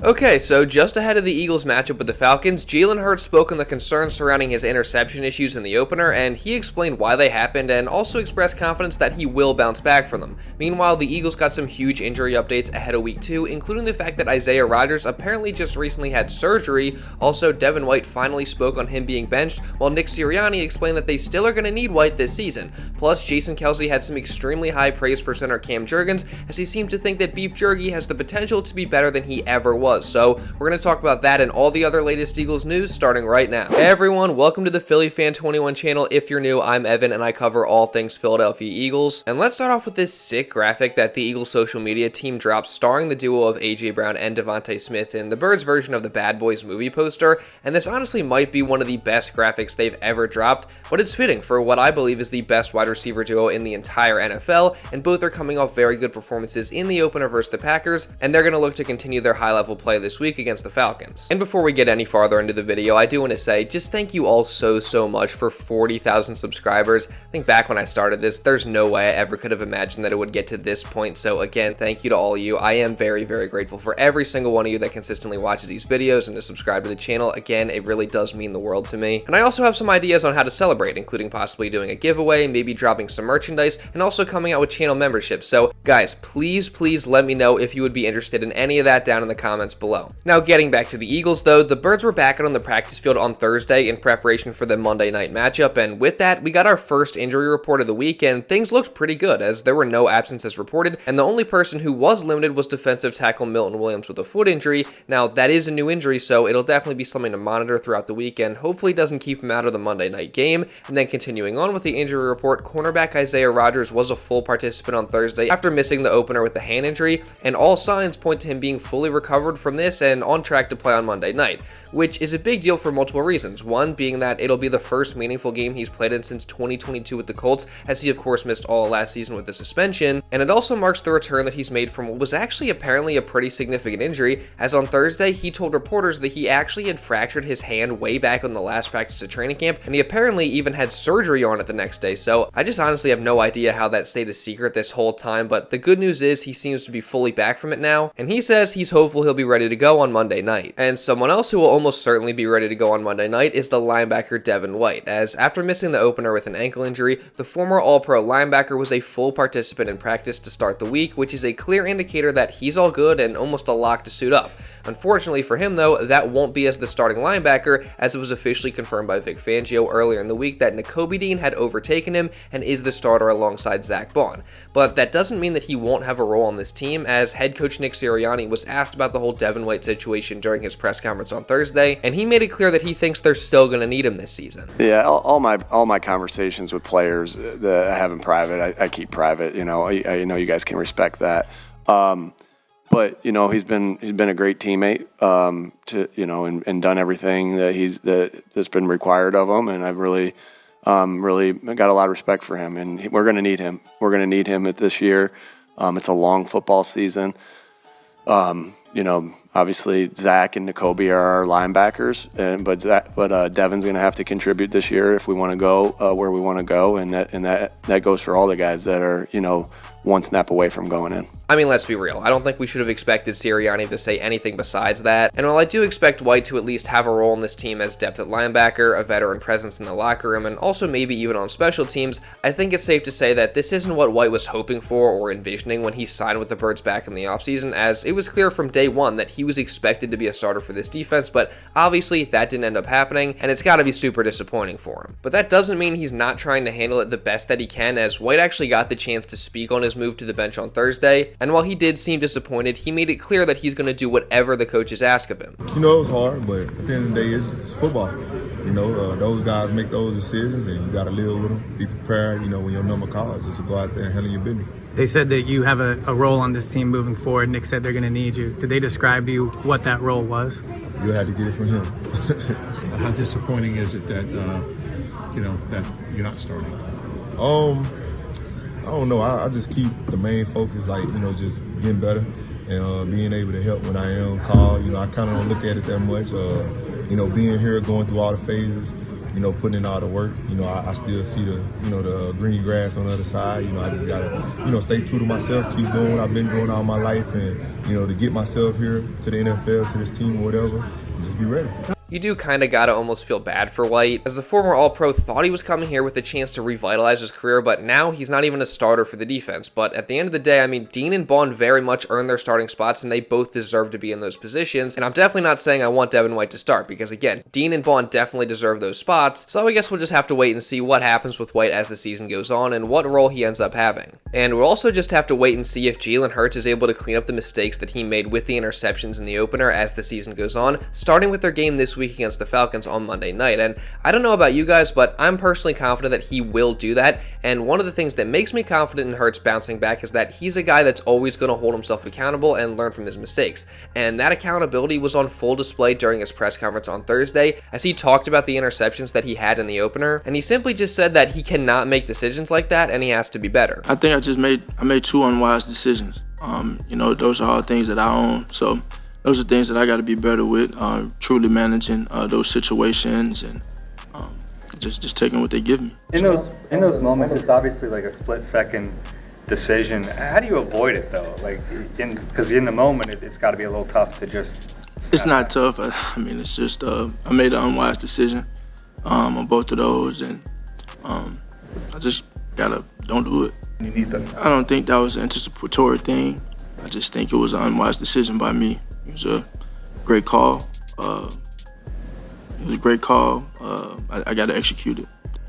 Okay, so just ahead of the Eagles matchup with the Falcons, Jalen Hurts spoke on the concerns surrounding his interception issues in the opener, and he explained why they happened and also expressed confidence that he will bounce back from them. Meanwhile, the Eagles got some huge injury updates ahead of week 2, including the fact that Rodgers apparently just recently had surgery. Also, Devin White finally spoke on him being benched, while Nick Sirianni explained that they still are going to need White this season. Plus, Kelce had some extremely high praise for center Cam Jurgens, as he seemed to think that Beef Jerky has the potential to be better than he ever was. So we're going to talk about that and all the other latest Eagles news starting right now. Hey everyone, welcome to the Philly Fan 21 channel. If you're new, I'm Evan and I cover all things Philadelphia Eagles. And let's start off with this sick graphic that the Eagles social media team dropped starring the duo of AJ Brown and DeVonta Smith in the Birds version of the Bad Boys movie poster. And this honestly might be one of the best graphics they've ever dropped, but it's fitting for what I believe is the best wide receiver duo in the entire NFL, and both are coming off very good performances in the opener versus the Packers, and they're going to look to continue their high level play this week against the Falcons. And before we get any farther into the video, I do want to say just thank you all so much for 40,000 subscribers. I think back when I started this, there's no way I ever could have imagined that it would get to this point. So again, thank you to all of you. I am very grateful for every single one of you that consistently watches these videos and to subscribe to the channel. Again, it really does mean the world to me. And I also have some ideas on how to celebrate, including possibly doing a giveaway, maybe dropping some merchandise, and also coming out with channel memberships. So guys, please let me know if you would be interested in any of that down in the comments below. Now, getting back to the Eagles though, the Birds were back out on the practice field on Thursday in preparation for the Monday night matchup, and with that, we got our first injury report of the week, and things looked pretty good as there were no absences reported, and the only person who was limited was defensive tackle Milton Williams with a foot injury. Now, that is a new injury, so it'll definitely be something to monitor throughout the week, and hopefully doesn't keep him out of the Monday night game. And then continuing on with the injury report, cornerback Rodgers was a full participant on Thursday after missing the opener with a hand injury, and all signs point to him being fully recovered from this and on track to play on Monday night, which is a big deal for multiple reasons. One being that it'll be the first meaningful game he's played in since 2022 with the Colts, as he of course missed all last season with the suspension, and it also marks the return that he's made from what was actually apparently a pretty significant injury, as on Thursday he told reporters that he actually had fractured his hand way back on the last practice of training camp, and he apparently even had surgery on it the next day. So I just honestly have no idea how that stayed a secret this whole time, but the good news is he seems to be fully back from it now, and he says he's hopeful he'll be ready to go on Monday night. And someone else who will almost certainly be ready to go on Monday night is the linebacker Devin White, as after missing the opener with an ankle injury, the former All-Pro linebacker was a full participant in practice to start the week, which is a clear indicator that he's all good and almost a lock to suit up. Unfortunately for him though, that won't be as the starting linebacker, as it was officially confirmed by Vic Fangio earlier in the week that Nakobe Dean had overtaken him and is the starter alongside Zach Bond. But that doesn't mean that he won't have a role on this team, as head coach Nick Sirianni was asked about the whole Devin White situation during his press conference on Thursday, and he made it clear that he thinks they're still going to need him this season. Yeah, all my conversations with players that I have in private, I keep private. You know, I know you guys can respect that. But you know, he's been a great teammate, and done everything that's been required of him, and I've really got a lot of respect for him, and we're going to need him. We're going to need him this year. It's a long football season. Obviously Zach and Nakobe are our linebackers, but Devin's going to have to contribute this year if we want to go where we want to go, and that goes for all the guys that are one snap away from going in. I mean, let's be real. I don't think we should have expected Sirianni to say anything besides that. And while I do expect White to at least have a role in this team as depth at linebacker, a veteran presence in the locker room, and also maybe even on special teams, I think it's safe to say that this isn't what White was hoping for or envisioning when he signed with the Birds back in the offseason, as it was clear from day one that he was expected to be a starter for this defense, but obviously that didn't end up happening, and it's got to be super disappointing for him. But that doesn't mean he's not trying to handle it the best that he can, as White actually got the chance to speak on his move to the bench on Thursday, and while he did seem disappointed, he made it clear that he's going to do whatever the coaches ask of him. It was hard, but at the end of the day, it's football. Those guys make those decisions, and you got to live with them. Be prepared, when your number calls, just to go out there and handle your business. They said that you have a role on this team moving forward. Nick said they're going to need you. Did they describe to you what that role was? You had to get it from him. How disappointing is it that, that you're not starting? I don't know. I just keep the main focus, just getting better and being able to help when I am called. I kind of don't look at it that much. Being here, going through all the phases, putting in all the work. I still see the green grass on the other side. I just gotta, stay true to myself, keep doing what I've been doing all my life, and, to get myself here to the NFL, to this team, whatever, and just be ready. You do kind of gotta almost feel bad for White, as the former All-Pro thought he was coming here with a chance to revitalize his career, but now he's not even a starter for the defense. But at the end of the day, I mean, Dean and Bond very much earned their starting spots, and they both deserve to be in those positions. And I'm definitely not saying I want Devin White to start, because again, Dean and Bond definitely deserve those spots, so I guess we'll just have to wait and see what happens with White as the season goes on, and what role he ends up having. And we'll also just have to wait and see if Jalen Hurts is able to clean up the mistakes that he made with the interceptions in the opener as the season goes on, starting with their game this week against the Falcons on Monday night. And I don't know about you guys, but I'm personally confident that he will do that. And one of the things that makes me confident in Hurts bouncing back is that he's a guy that's always going to hold himself accountable and learn from his mistakes. And that accountability was on full display during his press conference on Thursday, as he talked about the interceptions that he had in the opener. And he simply just said that he cannot make decisions like that and he has to be better. I think I made 2 unwise decisions. Those are all things that I own. So those are things that I got to be better with, truly managing those situations and just taking what they give me. In those moments, it's obviously like a split-second decision. How do you avoid it though? Because in the moment, it's got to be a little tough to just. It's not tough. I mean, it's just I made an unwise decision on both of those, and I just don't do it. You need them. I don't think that was an anticipatory thing. I just think it was an unwise decision by me. It was a great call. I got to execute it.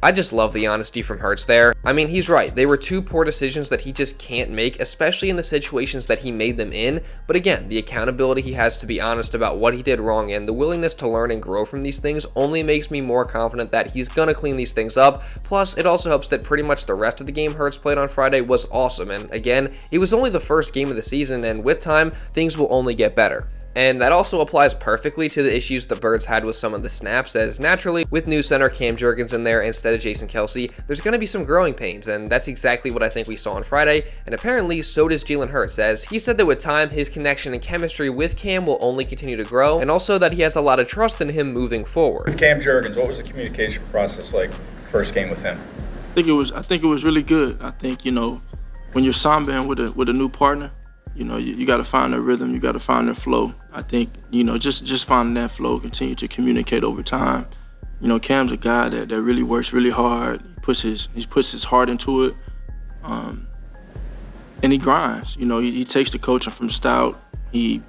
I just love the honesty from Hurts there. I mean, he's right. They were 2 poor decisions that he just can't make, especially in the situations that he made them in. But again, the accountability he has to be honest about what he did wrong and the willingness to learn and grow from these things only makes me more confident that he's going to clean these things up. Plus, it also helps that pretty much the rest of the game Hurts played on Friday was awesome. And again, it was only the first game of the season, and with time, things will only get better. And that also applies perfectly to the issues the Birds had with some of the snaps, as naturally, with new center Cam Jurgens in there instead of Jason Kelce, there's going to be some growing pains, and that's exactly what I think we saw on Friday, and apparently so does Jalen Hurts, as he said that with time, his connection and chemistry with Cam will only continue to grow, and also that he has a lot of trust in him moving forward. With Cam Jurgens, what was the communication process like first game with him? I think it was really good. I think, when you're sambaing with a new partner, you got to find their rhythm, you got to find their flow. I think, just finding that flow, continue to communicate over time. Cam's a guy that really works really hard. He puts his heart into it, and he grinds. He takes the coaching from Stout. We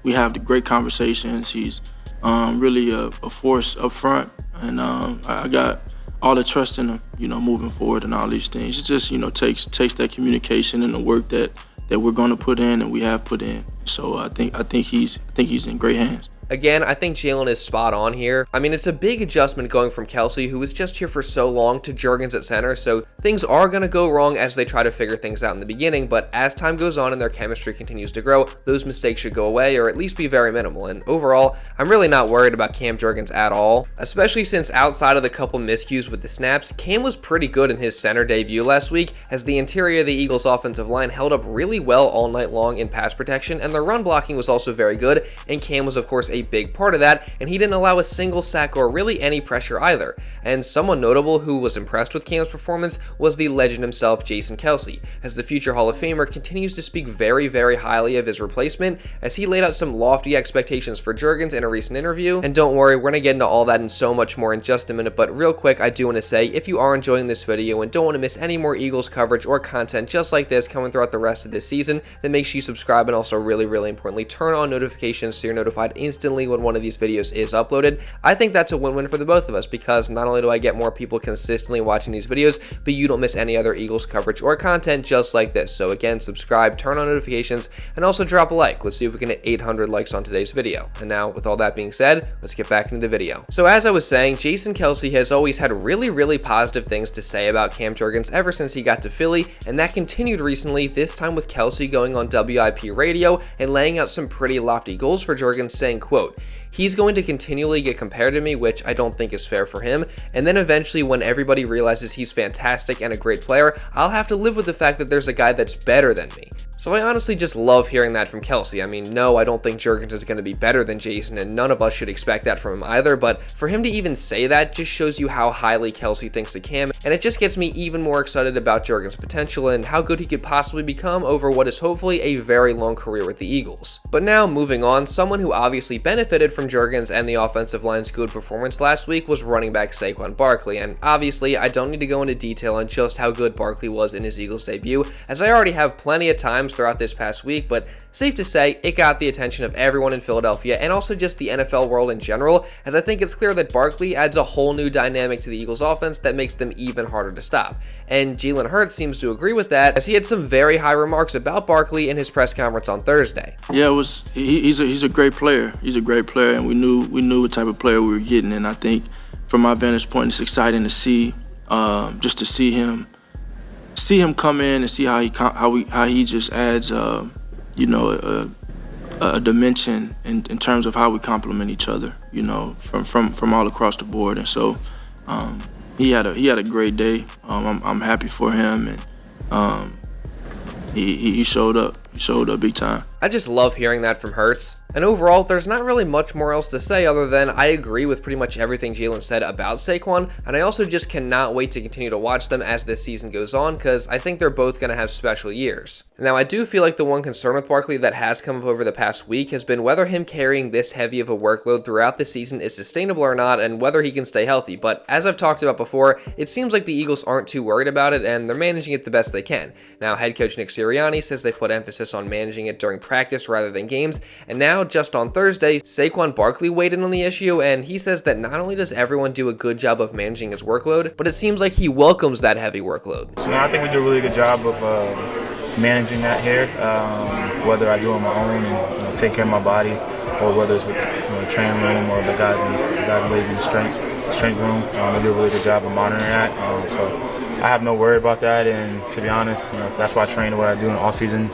have the great conversations. He's really a force up front, and I got all the trust in him, moving forward and all these things. It just, takes that communication and the work that we're going to put in and we have put in. So I think he's in great hands. Again, I think Jalen is spot on here. I mean, it's a big adjustment going from Kelce, who was just here for so long, to Jurgens at center, so things are going to go wrong as they try to figure things out in the beginning, but as time goes on and their chemistry continues to grow, those mistakes should go away, or at least be very minimal. And overall, I'm really not worried about Cam Jurgens at all, especially since outside of the couple miscues with the snaps, Cam was pretty good in his center debut last week, as the interior of the Eagles offensive line held up really well all night long in pass protection, and their run blocking was also very good, and Cam was of course a big part of that, and he didn't allow a single sack or really any pressure either. And someone notable who was impressed with Cam's performance was the legend himself, Jason Kelce, as the future Hall of Famer continues to speak very, very highly of his replacement, as he laid out some lofty expectations for Jurgens in a recent interview. And don't worry, we're going to get into all that and so much more in just a minute, but real quick, I do want to say, if you are enjoying this video and don't want to miss any more Eagles coverage or content just like this coming throughout the rest of this season, then make sure you subscribe, and also really, really importantly, turn on notifications so you're notified instantly when one of these videos is uploaded. I think that's a win-win for the both of us, because not only do I get more people consistently watching these videos, but you don't miss any other Eagles coverage or content just like this. So again, subscribe, turn on notifications, and also drop a like. Let's see if we can hit 800 likes on today's video. And now, with all that being said, let's get back into the video. So as I was saying, Jason Kelce has always had really, really positive things to say about Cam Jurgens ever since he got to Philly, and that continued recently, this time with Kelce going on WIP radio and laying out some pretty lofty goals for Jurgens, saying, quote, "He's going to continually get compared to me, which I don't think is fair for him, and then eventually when everybody realizes he's fantastic and a great player, I'll have to live with the fact that there's a guy that's better than me." So I honestly just love hearing that from Kelce. I mean, no, I don't think Jurgens is going to be better than Jason, and none of us should expect that from him either, but for him to even say that just shows you how highly Kelce thinks of Cam, and it just gets me even more excited about Jurgens' potential and how good he could possibly become over what is hopefully a very long career with the Eagles. But now, moving on, someone who obviously benefited from Jurgens and the offensive line's good performance last week was running back Saquon Barkley, and obviously I don't need to go into detail on just how good Barkley was in his Eagles debut, as I already have plenty of times throughout this past week, but safe to say it got the attention of everyone in Philadelphia and also just the NFL world in general, as I think it's clear that Barkley adds a whole new dynamic to the Eagles offense that makes them even harder to stop. And Jalen Hurts seems to agree with that, as he had some very high remarks about Barkley in his press conference on Thursday. Yeah, he's a great player. He's a great player, and we knew what type of player we were getting. And I think from my vantage point, it's exciting to see, just to see him come in and see how he just adds, a dimension in terms of how we complement each other, from all across the board. And so he had a great day. I'm happy for him, and he showed up. He showed up big time. I just love hearing that from Hurts. And overall, there's not really much more else to say other than I agree with pretty much everything Jalen said about Saquon, and I also just cannot wait to continue to watch them as this season goes on, because I think they're both going to have special years. Now, I do feel like the one concern with Barkley that has come up over the past week has been whether him carrying this heavy of a workload throughout the season is sustainable or not, and whether he can stay healthy. But as I've talked about before, it seems like the Eagles aren't too worried about it, and they're managing it the best they can. Now, head coach Nick Sirianni says they put emphasis on managing it during practice rather than games, and now, just on Thursday, Saquon Barkley weighed in on the issue, and he says that not only does everyone do a good job of managing his workload, but it seems like he welcomes that heavy workload. So I think we do a really good job of managing that here, whether I do it on my own and take care of my body, or whether it's with the training room or the guys ladies in the strength room. They do a really good job of monitoring that. So I have no worry about that, and to be honest, that's why I train the way I do in all season.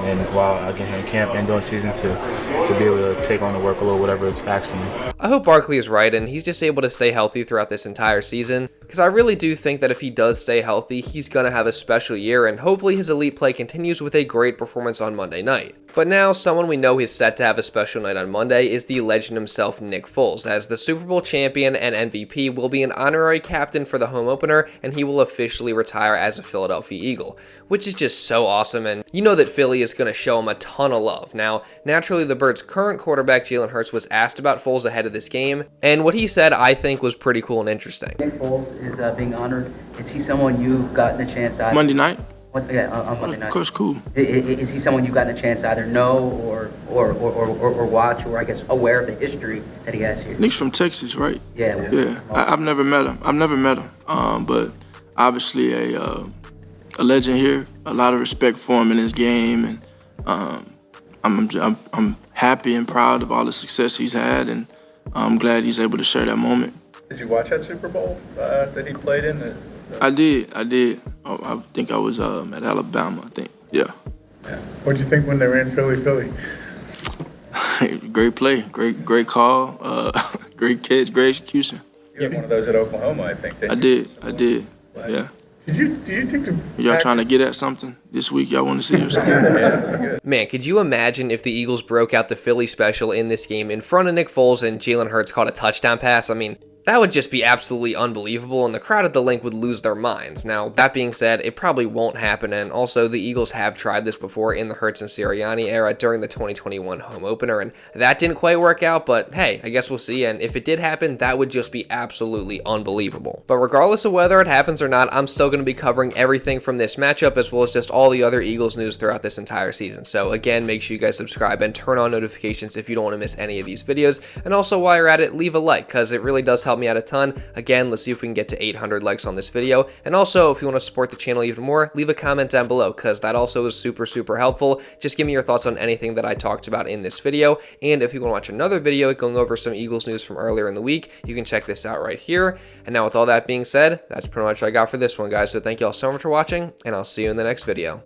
And while I get here in camp and during season to be able to take on the workload, whatever it's asked for me. I hope Barkley is right and he's just able to stay healthy throughout this entire season, because I really do think that if he does stay healthy, he's going to have a special year, and hopefully his elite play continues with a great performance on Monday night. But now, someone we know is set to have a special night on Monday is the legend himself, Nick Foles, as the Super Bowl champion and MVP will be an honorary captain for the home opener, and he will officially retire as a Philadelphia Eagle, which is just so awesome, and you know that Philly is going to show him a ton of love. Now, naturally, the Birds' current quarterback, Jalen Hurts, was asked about Foles ahead of this game, and what he said, I think, was pretty cool and interesting. Nick Foles is being honored. Is he someone you've gotten a chance to... Monday night? On Monday night. Of course, cool. Is he someone you've gotten a chance to either know or watch, or I guess aware of the history that he has here? Nick's from Texas, right? Yeah. Yeah. I've never met him. But obviously a legend here. A lot of respect for him in his game, and I'm happy and proud of all the success he's had, and I'm glad he's able to share that moment. Did you watch that Super Bowl that he played in? I did. I think I was at Alabama, I think. Yeah. What did you think when they ran Philly? Great play, great call, great catch, great execution. You had one of those at Oklahoma, I think. I did. Yeah. Do you think y'all trying to get at something this week? Y'all want to see or something? Man, could you imagine if the Eagles broke out the Philly special in this game in front of Nick Foles and Jalen Hurts caught a touchdown pass? I mean, that would just be absolutely unbelievable, and the crowd at the Link would lose their minds. Now, that being said, it probably won't happen, and also the Eagles have tried this before in the Hurts and Sirianni era during the 2021 home opener, and that didn't quite work out, but hey, I guess we'll see, and if it did happen, that would just be absolutely unbelievable. But regardless of whether it happens or not, I'm still going to be covering everything from this matchup, as well as just all the other Eagles news throughout this entire season. So again, make sure you guys subscribe and turn on notifications if you don't want to miss any of these videos, and also while you're at it, leave a like, because it really does help me out a ton. Again, let's see if we can get to 800 likes on this video, and also if you want to support the channel even more, leave a comment down below, because that also is super helpful. Just give me your thoughts on anything that I talked about in this video, and if you want to watch another video going over some Eagles news from earlier in the week, you can check this out right here. And now with all that being said, that's pretty much what I got for this one, guys, so thank you all so much for watching, and I'll see you in the next video.